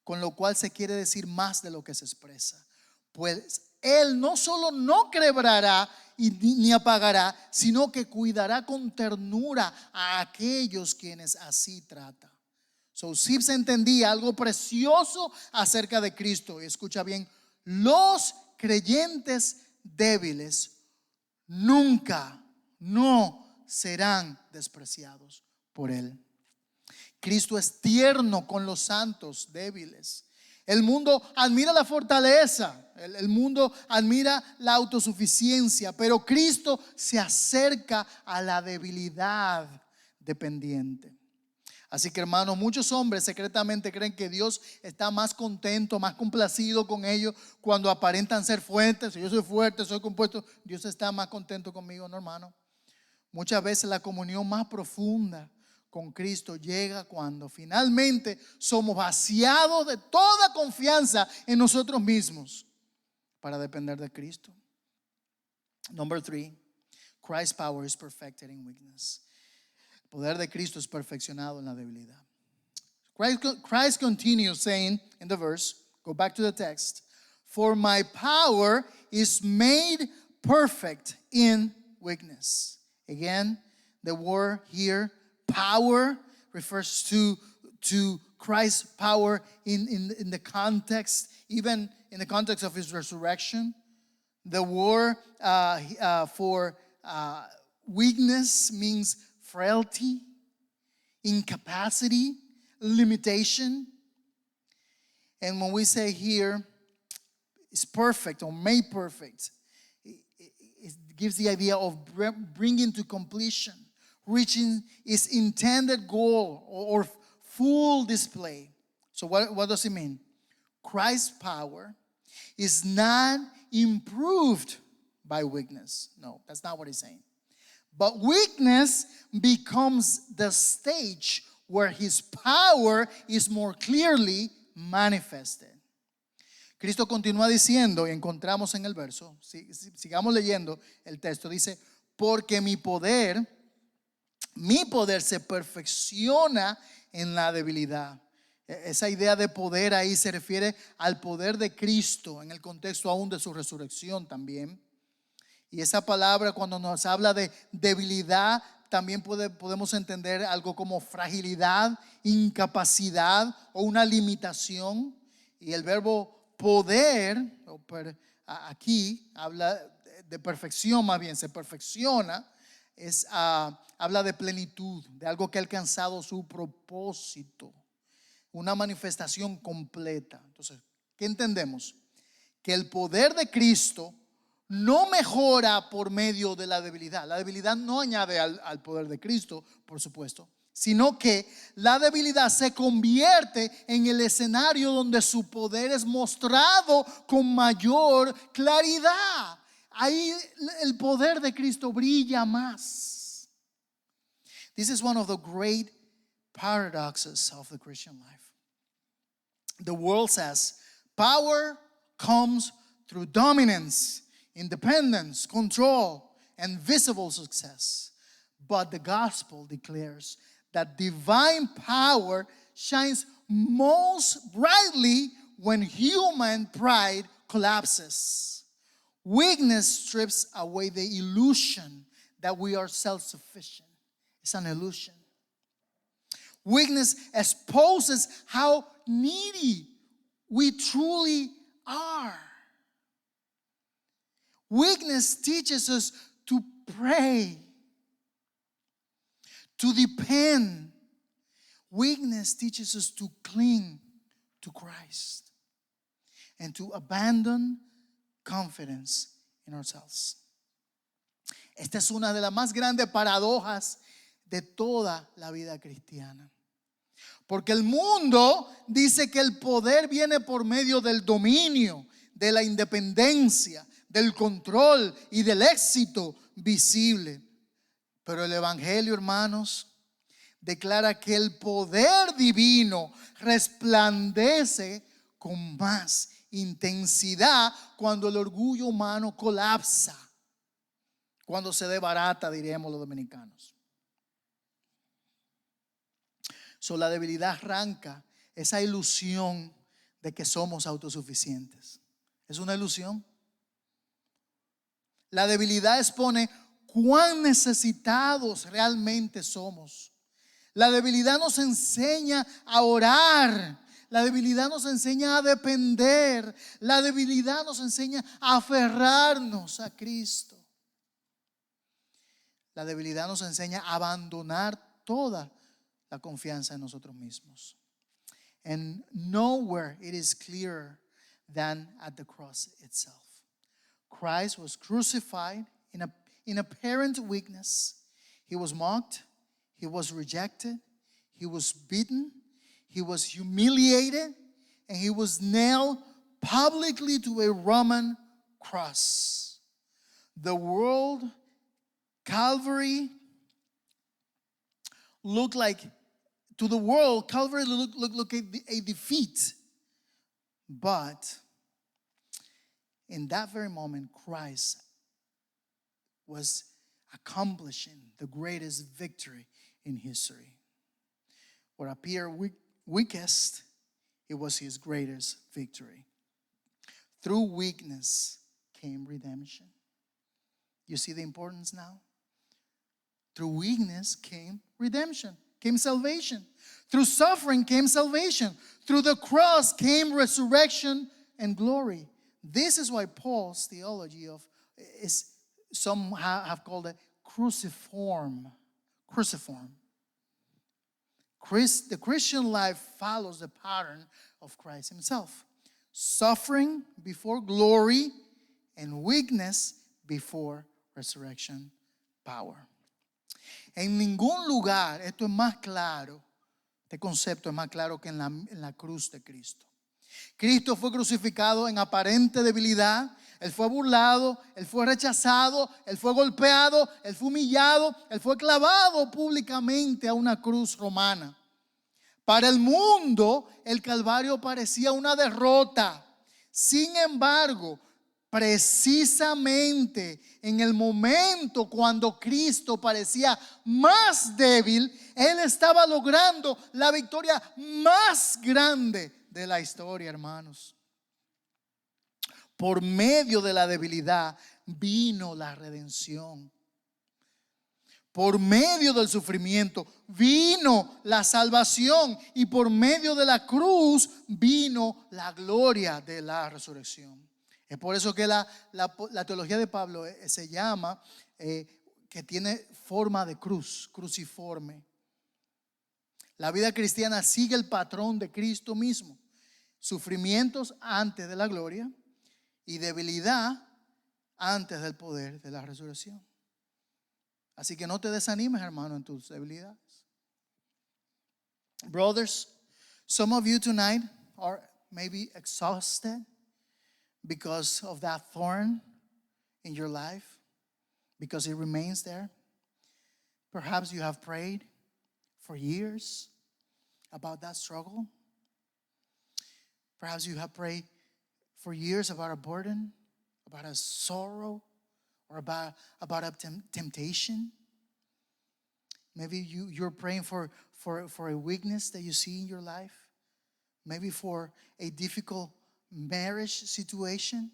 con lo cual se quiere decir más de lo que se expresa. Pues Él no solo no quebrará ni apagará, sino que cuidará con ternura a aquellos quienes así trata. So Sibbes entendía algo precioso acerca de Cristo. Y escucha bien, los creyentes débiles nunca, no serán despreciados por Él. Cristo es tierno con los santos débiles. El mundo admira la fortaleza, el mundo admira la autosuficiencia, pero Cristo se acerca a la debilidad dependiente. Así que, hermanos, muchos hombres secretamente creen que Dios está más contento, más complacido con ellos cuando aparentan ser fuertes. Si yo soy fuerte, soy compuesto, Dios está más contento conmigo. No, hermano. Muchas veces la comunión más profunda con Cristo llega cuando finalmente somos vaciados de toda confianza en nosotros mismos para depender de Cristo. Number 3, Christ's power is perfected in weakness. El poder de Cristo es perfeccionado en la debilidad. Christ continues saying in the verse, go back to the text, for my power is made perfect in weakness. Again, the word here, power, refers to Christ's power in the context, even in the context of his resurrection. The word for weakness means frailty, incapacity, limitation. And when we say here, it's perfect or made perfect, it gives the idea of bringing to completion, reaching its intended goal or full display. So what does it mean? Christ's power is not improved by weakness. No, that's not what he's saying. But weakness becomes the stage where his power is more clearly manifested. Cristo continúa diciendo, y encontramos en el verso, sigamos leyendo el texto, dice, porque mi poder se perfecciona en la debilidad. Esa idea de poder ahí se refiere al poder de Cristo en el contexto aún de su resurrección también. Y esa palabra, cuando nos habla de debilidad, también podemos entender algo como fragilidad, incapacidad o una limitación. Y el verbo poder, aquí habla de perfección, más bien se perfecciona, habla de plenitud, de algo que ha alcanzado su propósito, una manifestación completa. Entonces, ¿qué entendemos? Que el poder de Cristo no mejora por medio de la debilidad. La debilidad no añade al poder de Cristo, por supuesto, sino que la debilidad se convierte en el escenario donde su poder es mostrado con mayor claridad. ahí el poder de Cristo brilla más. This is one of the great paradoxes of the Christian life. The world says power comes through dominance, independence, control, and visible success. But the gospel declares that divine power shines most brightly when human pride collapses. Weakness strips away the illusion that we are self-sufficient. It's an illusion. Weakness exposes how needy we truly are. Weakness teaches us to pray, to depend. Weakness teaches us to cling to Christ and to abandon confidence in ourselves. Esta es una de las más grandes paradojas de toda la vida cristiana. Porque el mundo dice que el poder viene por medio del dominio, de la independencia, del control y del éxito visible. Pero el Evangelio, hermanos, declara que el poder divino resplandece con más intensidad cuando el orgullo humano colapsa, cuando se desbarata, diríamos los dominicanos. La debilidad arranca esa ilusión de que somos autosuficientes. Es una ilusión. La debilidad expone cuán necesitados realmente somos. La debilidad nos enseña a orar. La debilidad nos enseña a depender. La debilidad nos enseña a aferrarnos a Cristo. La debilidad nos enseña a abandonar toda la confianza en nosotros mismos. And nowhere it is clearer than at the cross itself. Christ was crucified in apparent weakness. He was mocked. He was rejected. He was beaten. He was humiliated. And he was nailed publicly to a Roman cross. The world, Calvary, looked like, to the world, Calvary looked like a defeat. But in that very moment, Christ was accomplishing the greatest victory in history. What appeared weakest, it was his greatest victory. Through weakness came redemption. You see the importance now? Through weakness came redemption, came salvation. Through suffering came salvation. Through the cross came resurrection and glory. This is why Paul's theology is, some have called it cruciform. The Christian life follows the pattern of Christ himself. Suffering before glory and weakness before resurrection power. En ningún lugar esto es más claro, este concepto es más claro que en la cruz de Cristo. Cristo fue crucificado en aparente debilidad. Él fue burlado, Él fue rechazado, Él fue golpeado, Él fue humillado, Él fue clavado públicamente a una cruz romana. Para el mundo, el Calvario parecía una derrota. Sin embargo, precisamente en el momento cuando Cristo parecía más débil, Él estaba logrando la victoria más grande de la historia, hermanos. Por medio de la debilidad vino la redención. Por medio del sufrimiento vino la salvación. Y por medio de la cruz vino la gloria de la resurrección. Es por eso que la teología de Pablo se llama, que tiene forma de cruz, cruciforme. La vida cristiana sigue el patrón de Cristo mismo. Sufrimientos antes de la gloria y debilidad antes del poder de la resurrección. Así que no te desanimes, hermano, en tus debilidades. Brothers, some of you tonight are maybe exhausted because of that thorn in your life because it remains there. Perhaps you have prayed for years about that struggle. Perhaps you have prayed for years about a burden, about a sorrow, or about a temptation. Maybe you're praying for a weakness that you see in your life. Maybe for a difficult marriage situation.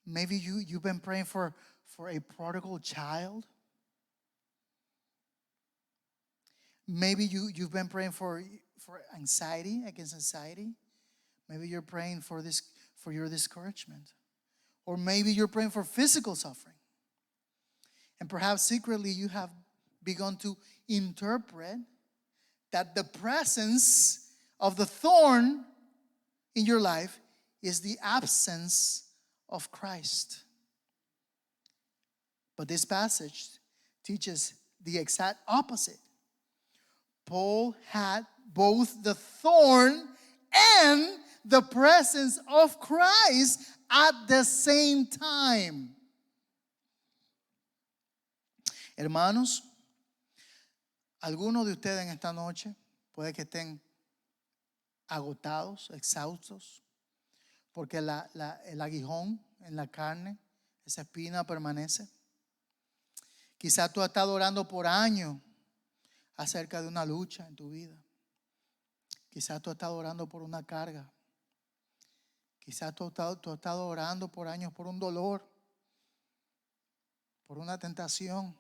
Maybe you've been praying for a prodigal child. Maybe you've been praying for anxiety, against anxiety. Maybe you're praying for your discouragement. Or maybe you're praying for physical suffering. And perhaps secretly you have begun to interpret that the presence of the thorn in your life is the absence of Christ. But this passage teaches the exact opposite. Paul had both the thorn and the presence of Christ at the same time. Hermanos, algunos de ustedes en esta noche puede que estén agotados, exhaustos, porque el aguijón en la carne, esa espina permanece. Quizás tú has estado orando por años acerca de una lucha en tu vida. Quizás tú has estado orando por una carga. Quizás tú has estado orando por años por un dolor, por una tentación.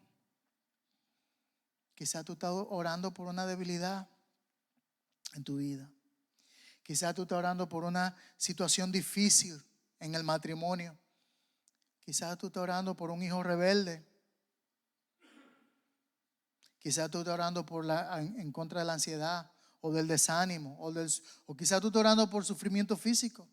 Quizás tú estás orando por una debilidad en tu vida. Quizás tú estás orando por una situación difícil en el matrimonio. Quizás tú estás orando por un hijo rebelde. Quizás tú estás orando en contra de la ansiedad o del desánimo. O quizás tú estás orando por sufrimiento físico.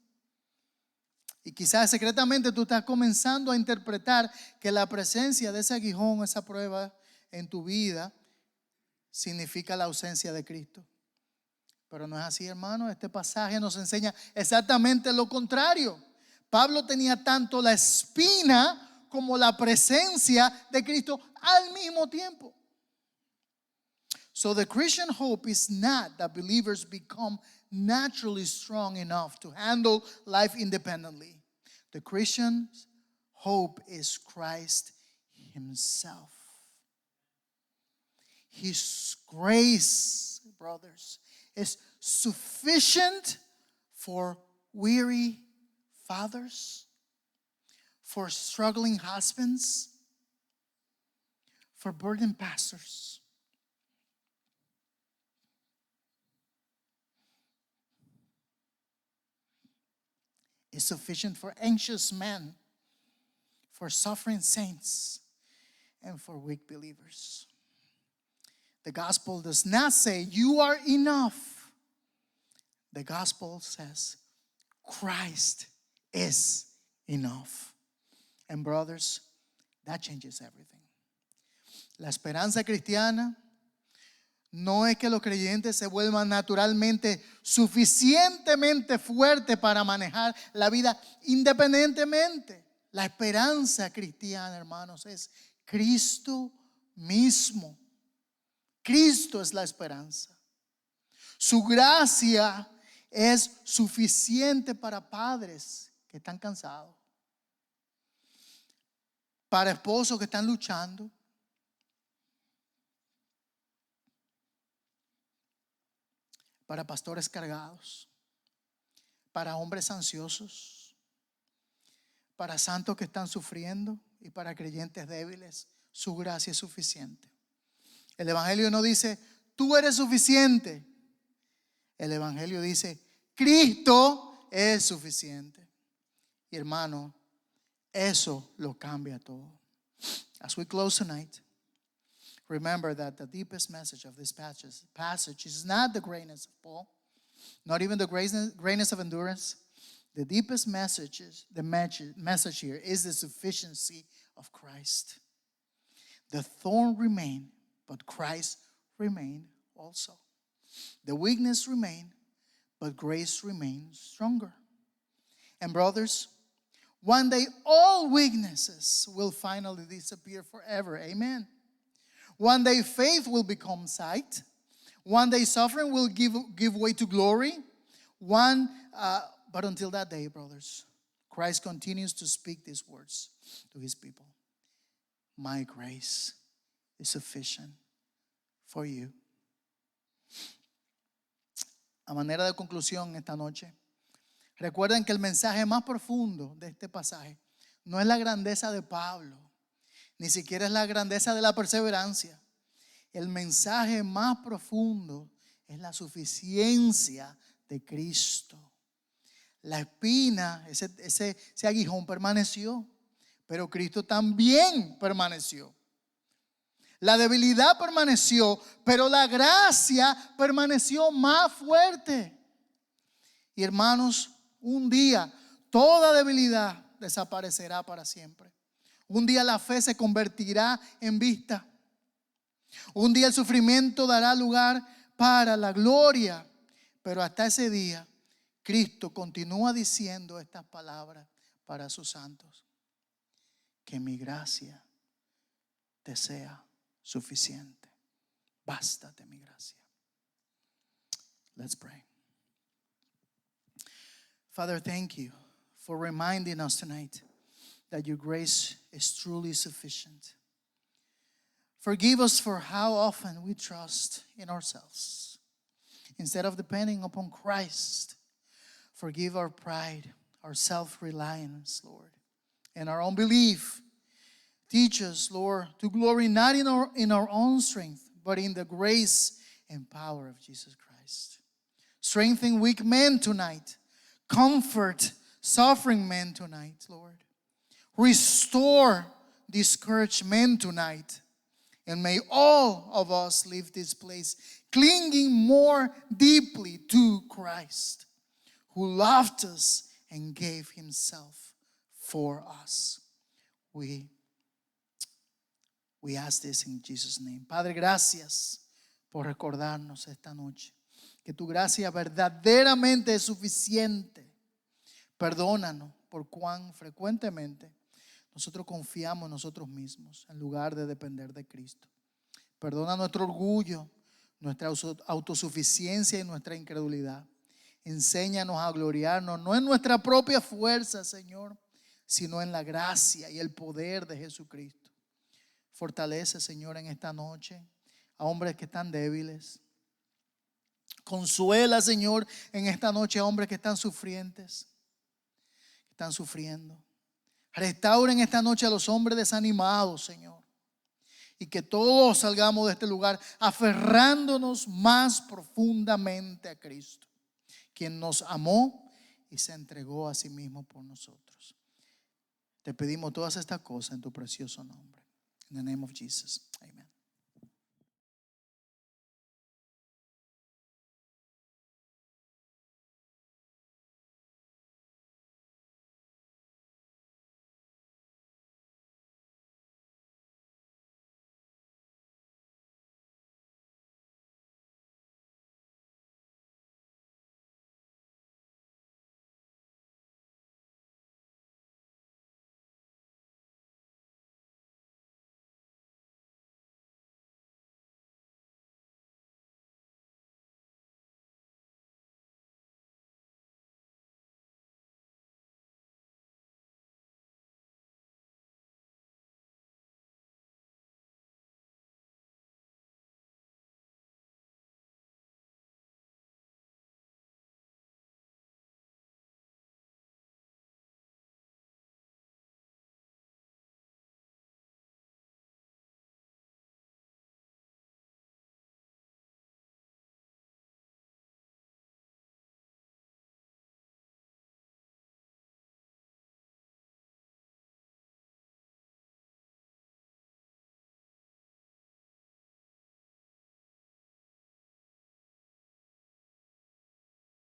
Y quizás secretamente tú estás comenzando a interpretar que la presencia de ese aguijón, esa prueba en tu vida, significa la ausencia de Cristo. Pero no es así, hermano. Este pasaje nos enseña exactamente lo contrario. Pablo tenía tanto la espina como la presencia de Cristo al mismo tiempo. So the Christian hope is not that believers become naturally strong enough to handle life independently. The Christian hope is Christ Himself. His grace, brothers, is sufficient for weary fathers, for struggling husbands, for burdened pastors. Is sufficient for anxious men, for suffering saints, and for weak believers. The gospel does not say you are enough. The gospel says Christ is enough. And brothers, that changes everything. La esperanza cristiana no es que los creyentes se vuelvan naturalmente suficientemente fuertes para manejar la vida independientemente. La esperanza cristiana, hermanos, es Cristo mismo. Cristo es la esperanza. Su gracia es suficiente para padres que están cansados, para esposos que están luchando, para pastores cargados, para hombres ansiosos, para santos que están sufriendo y para creyentes débiles. Su gracia es suficiente. El Evangelio no dice, tú eres suficiente. El Evangelio dice, Cristo es suficiente. Y hermano, eso lo cambia todo. As we close tonight, remember that the deepest message of this passage is not the greatness of Paul, not even the greatness of endurance. The deepest message here is the sufficiency of Christ. The thorn remained, but Christ remained also. The weakness remained, but grace remains stronger. And brothers, One day all weaknesses will finally disappear forever. Amen. One day faith will become sight. One day suffering will give way to glory. But until that day, brothers, Christ continues to speak these words to his people. My grace is sufficient for you. A manera de conclusión esta noche, recuerden que el mensaje más profundo de este pasaje no es la grandeza de Pablo, ni siquiera es la grandeza de la perseverancia. El mensaje más profundo es la suficiencia de Cristo. La espina, ese aguijón permaneció, pero Cristo también permaneció. La debilidad permaneció, pero la gracia permaneció más fuerte. Y hermanos, un día toda debilidad desaparecerá para siempre. Un día la fe se convertirá en vista. Un día el sufrimiento dará lugar para la gloria. Pero hasta ese día, Cristo continúa diciendo estas palabras para sus santos. Que mi gracia te sea suficiente. Bástate mi gracia. Let's pray. Father, thank you for reminding us tonight that your grace is truly sufficient. Forgive us for how often we trust in ourselves instead of depending upon Christ. Forgive our pride, our self-reliance, Lord, and our unbelief. Teach us, Lord, to glory not in our own strength, but in the grace and power of Jesus Christ. Strengthen weak men tonight. Comfort suffering men tonight, Lord. Restore discouraged men tonight. And may all of us leave this place clinging more deeply to Christ, who loved us and gave himself for us. We ask this in Jesus' name. Padre, gracias por recordarnos esta noche que tu gracia verdaderamente es suficiente. Perdónanos por cuán frecuentemente nosotros confiamos en nosotros mismos en lugar de depender de Cristo. Perdona nuestro orgullo, nuestra autosuficiencia y nuestra incredulidad. Enséñanos a gloriarnos no en nuestra propia fuerza, Señor, sino en la gracia y el poder de Jesucristo. Fortalece, Señor, en esta noche a hombres que están débiles. Consuela, Señor, en esta noche a hombres que están sufrientes, que están sufriendo. Restaura en esta noche a los hombres desanimados, Señor. Y que todos salgamos de este lugar aferrándonos más profundamente a Cristo, quien nos amó y se entregó a sí mismo por nosotros. Te pedimos todas estas cosas en tu precioso nombre. In the name of Jesus. Amen.